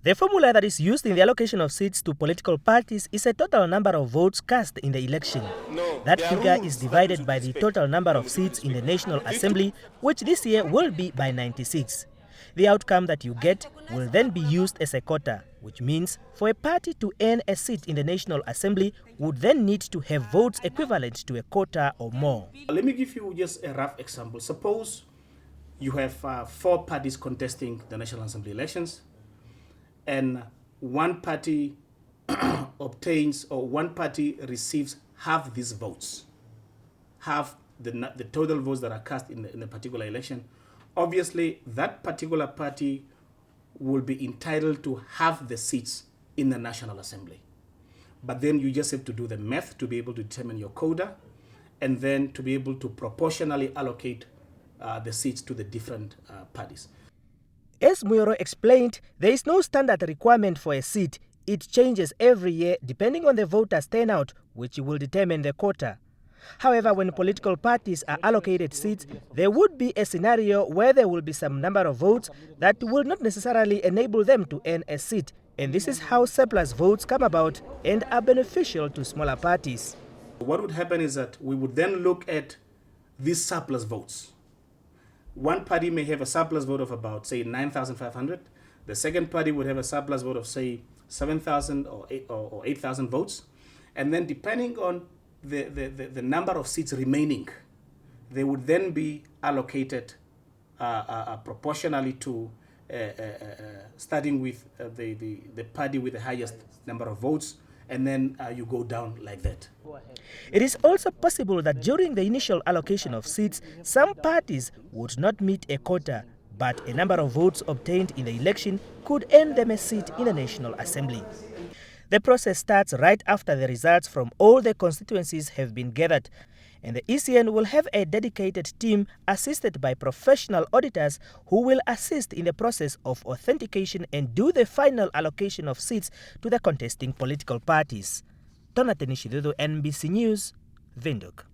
The formula that is used in the allocation of seats to political parties is a total number of votes cast in the election. That figure is divided by the total number of seats in the National Assembly, which this year will be by 96. The outcome that you get will then be used as a quota, which means for a party to earn a seat in the National Assembly would then need to have votes equivalent to a quota or more. Let me give you just a rough example. Suppose you have 4 parties contesting the National Assembly elections, and one party obtains, or one party receives half these votes, half the total votes that are cast in a particular election. Obviously, that particular party will be entitled to half the seats in the National Assembly. But then you just have to do the math to be able to determine your quota, and then to be able to proportionally allocate the seats to the different parties. As Muyoro explained, there is no standard requirement for a seat. It changes every year depending on the voters' turnout, which will determine the quota. However, when political parties are allocated seats, there would be a scenario where there will be some number of votes that will not necessarily enable them to earn a seat. And this is how surplus votes come about and are beneficial to smaller parties. What would happen is that we would then look at these surplus votes. One party may have a surplus vote of about, say, 9,500. The second party would have a surplus vote of, say, 7,000 or 8,000 votes. And then depending on the number of seats remaining, they would then be allocated proportionally to, starting with the party with the highest number of votes, and then you go down like that. It is also possible that during the initial allocation of seats, some parties would not meet a quota, but a number of votes obtained in the election could earn them a seat in the National Assembly. The process starts right after the results from all the constituencies have been gathered, and the ECN will have a dedicated team assisted by professional auditors who will assist in the process of authentication and do the final allocation of seats to the contesting political parties. Donathan Shidudu, NBC News, Windhoek.